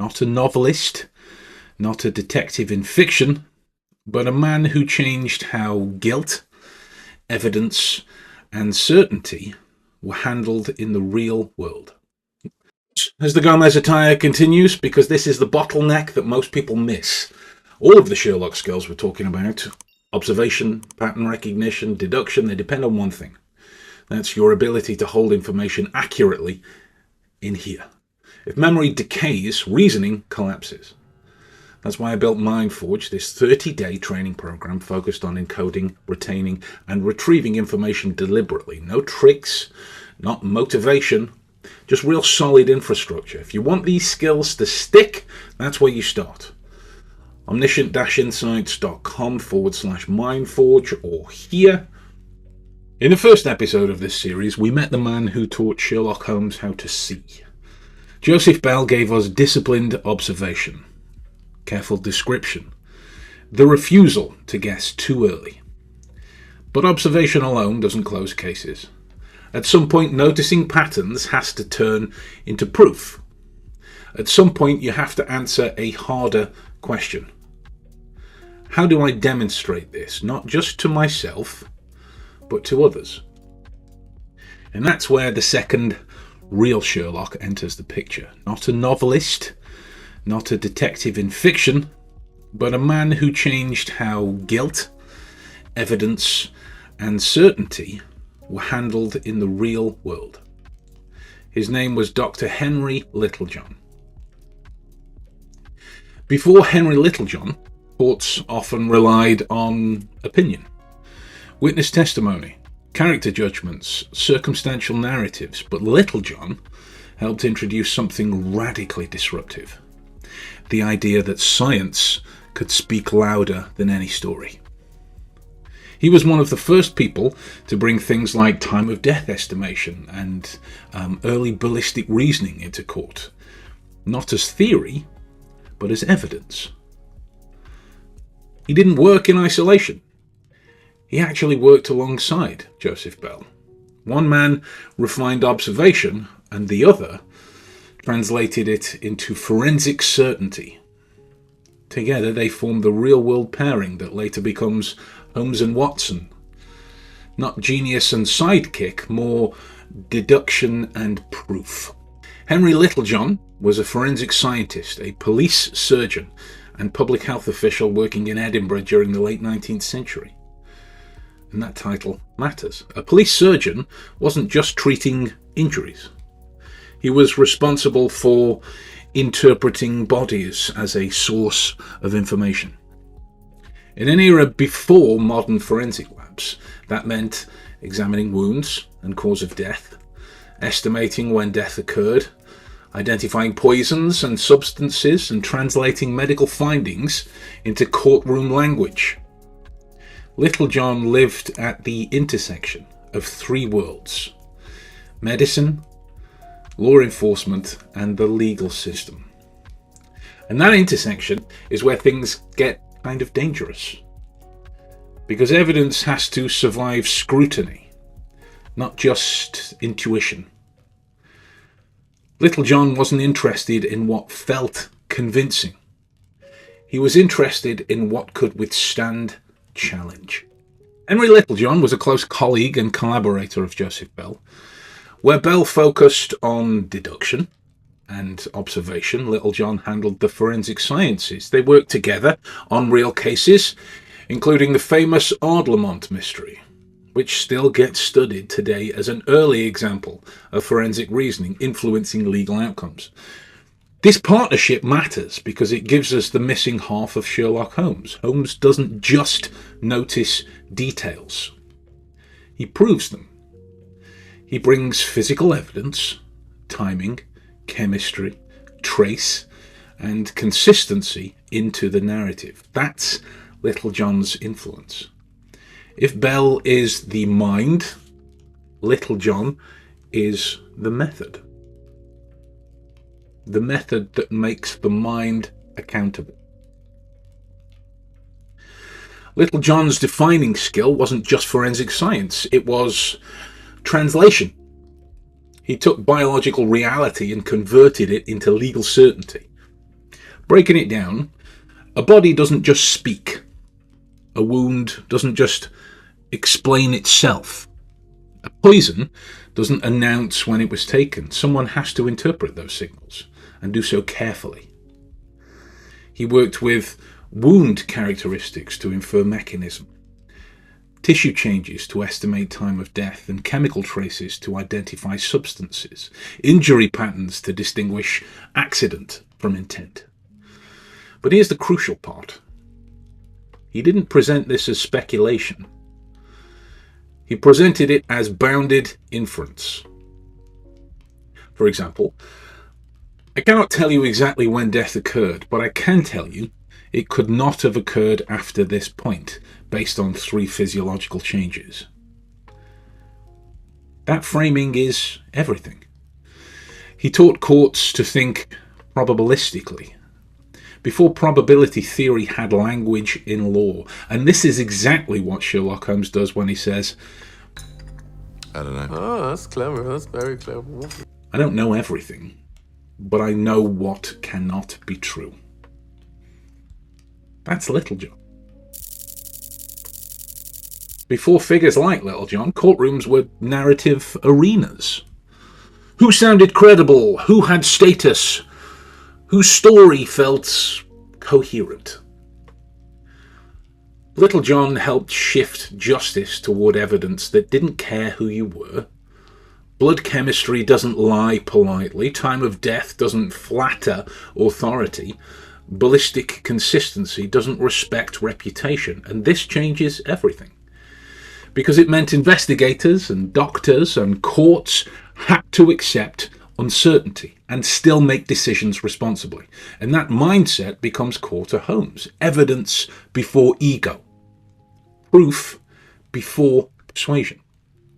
Not a novelist, not a detective in fiction, but a man who changed how guilt, evidence, and certainty were handled in the real world. As the Gomez attire continues, because this is the bottleneck that most people miss. All of the Sherlock skills we're talking about, observation, pattern recognition, deduction, they depend on one thing. That's your ability to hold information accurately in here. If memory decays, reasoning collapses. That's why I built MindForge, this 30-day training program focused on encoding, retaining, and retrieving information deliberately. No tricks, not motivation, just real solid infrastructure. If you want these skills to stick, that's where you start. omniscient-insights.com/MindForge or here. In the first episode of this series, we met the man who taught Sherlock Holmes how to see. Joseph Bell gave us disciplined observation, careful description, the refusal to guess too early. But observation alone doesn't close cases. At some point, noticing patterns has to turn into proof. At some point, you have to answer a harder question. How do I demonstrate this, not just to myself, but to others? And that's where the second real Sherlock enters the picture. Not a novelist, not a detective in fiction, but a man who changed how guilt, evidence, and certainty were handled in the real world. His name was Dr. Henry Littlejohn. Before Henry Littlejohn, courts often relied on opinion, witness testimony, character judgments, circumstantial narratives, but Littlejohn helped introduce something radically disruptive. The idea that science could speak louder than any story. He was one of the first people to bring things like time of death estimation and early ballistic reasoning into court, not as theory, but as evidence. He didn't work in isolation. He actually worked alongside Joseph Bell. One man refined observation, and the other translated it into forensic certainty. Together they formed the real-world pairing that later becomes Holmes and Watson. Not genius and sidekick, more deduction and proof. Henry Littlejohn was a forensic scientist, a police surgeon, and public health official working in Edinburgh during the late 19th century. And that title matters. A police surgeon wasn't just treating injuries. He was responsible for interpreting bodies as a source of information. In an era before modern forensic labs, that meant examining wounds and cause of death, estimating when death occurred, identifying poisons and substances, and translating medical findings into courtroom language. Littlejohn lived at the intersection of three worlds: medicine, law enforcement, and the legal system. And that intersection is where things get kind of dangerous. Because evidence has to survive scrutiny, not just intuition. Littlejohn wasn't interested in what felt convincing. He was interested in what could withstand challenge. Henry Littlejohn was a close colleague and collaborator of Joseph Bell. Where Bell focused on deduction and observation, Littlejohn handled the forensic sciences. They worked together on real cases, including the famous Ardlamont mystery, which still gets studied today as an early example of forensic reasoning influencing legal outcomes. This partnership matters because it gives us the missing half of Sherlock Holmes. Holmes doesn't just notice details. He proves them. He brings physical evidence, timing, chemistry, trace, and consistency into the narrative. That's Littlejohn's influence. If Bell is the mind, Littlejohn is the method. The method that makes the mind accountable. Littlejohn's defining skill wasn't just forensic science, it was translation. He took biological reality and converted it into legal certainty. Breaking it down, a body doesn't just speak. A wound doesn't just explain itself. A poison doesn't announce when it was taken. Someone has to interpret those signals and do so carefully. He worked with wound characteristics to infer mechanism, tissue changes to estimate time of death, and chemical traces to identify substances, injury patterns to distinguish accident from intent. But here's the crucial part. He didn't present this as speculation. He presented it as bounded inference. For example, I cannot tell you exactly when death occurred, but I can tell you it could not have occurred after this point, based on 3 physiological changes. That framing is everything. He taught courts to think probabilistically, before probability theory had language in law. And this is exactly what Sherlock Holmes does when he says, I don't know. Oh, that's clever. That's very clever. I don't know everything, but I know what cannot be true. That's Littlejohn. Before figures like Littlejohn, courtrooms were narrative arenas. Who sounded credible? Who had status? Whose story felt coherent? Littlejohn helped shift justice toward evidence that didn't care who you were. Blood chemistry doesn't lie politely. Time of death doesn't flatter authority. Ballistic consistency doesn't respect reputation. And this changes everything. Because it meant investigators and doctors and courts had to accept uncertainty and still make decisions responsibly. And that mindset becomes core to Holmes. Evidence before ego. Proof before persuasion.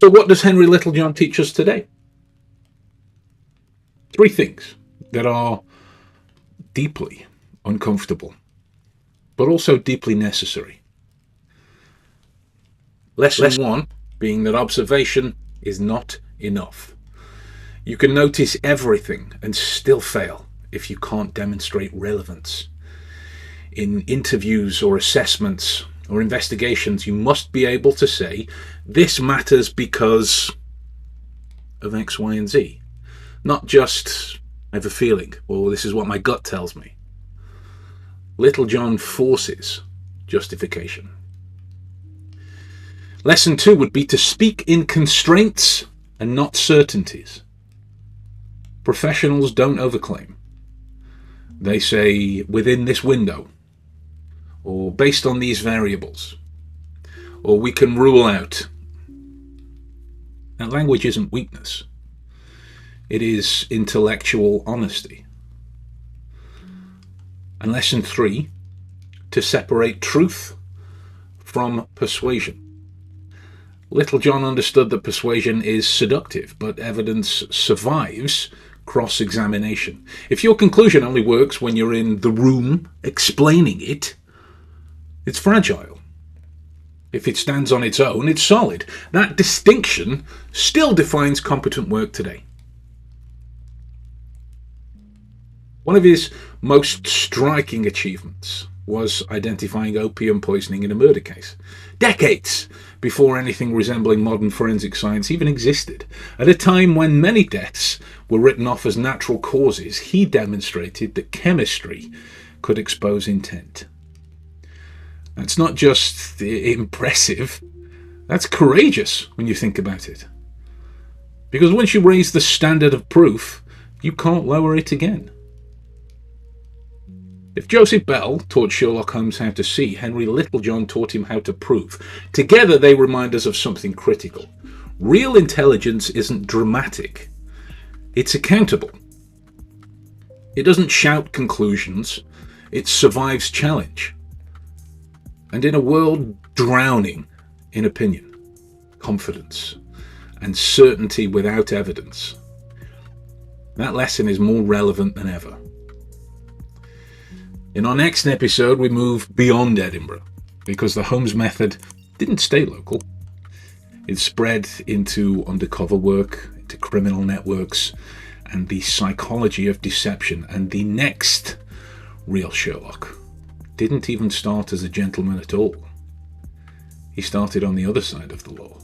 So what does Henry Littlejohn teach us today? 3 things that are deeply uncomfortable, but also deeply necessary. Lesson 1 being that observation is not enough. You can notice everything and still fail if you can't demonstrate relevance. In interviews or assessments or investigations, you must be able to say, this matters because of X, Y, and Z. Not just, I have a feeling, or this is what my gut tells me. Littlejohn forces justification. Lesson 2 would be to speak in constraints and not certainties. Professionals don't overclaim. They say, within this window, or based on these variables, or we can rule out. That language isn't weakness. It is intellectual honesty. And lesson 3, to separate truth from persuasion. Littlejohn understood that persuasion is seductive, but evidence survives cross-examination. If your conclusion only works when you're in the room explaining it, it's fragile. If it stands on its own, it's solid. That distinction still defines competent work today. One of his most striking achievements was identifying opium poisoning in a murder case, decades before anything resembling modern forensic science even existed. At a time when many deaths were written off as natural causes, he demonstrated that chemistry could expose intent. That's not just impressive, that's courageous when you think about it. Because once you raise the standard of proof, you can't lower it again. If Joseph Bell taught Sherlock Holmes how to see, Henry Littlejohn taught him how to prove. Together they remind us of something critical. Real intelligence isn't dramatic. It's accountable. It doesn't shout conclusions. It survives challenge. And in a world drowning in opinion, confidence, and certainty without evidence, that lesson is more relevant than ever. In our next episode, we move beyond Edinburgh, because the Holmes method didn't stay local. It spread into undercover work, into criminal networks, and the psychology of deception. And the next real Sherlock didn't even start as a gentleman at all. He started on the other side of the law.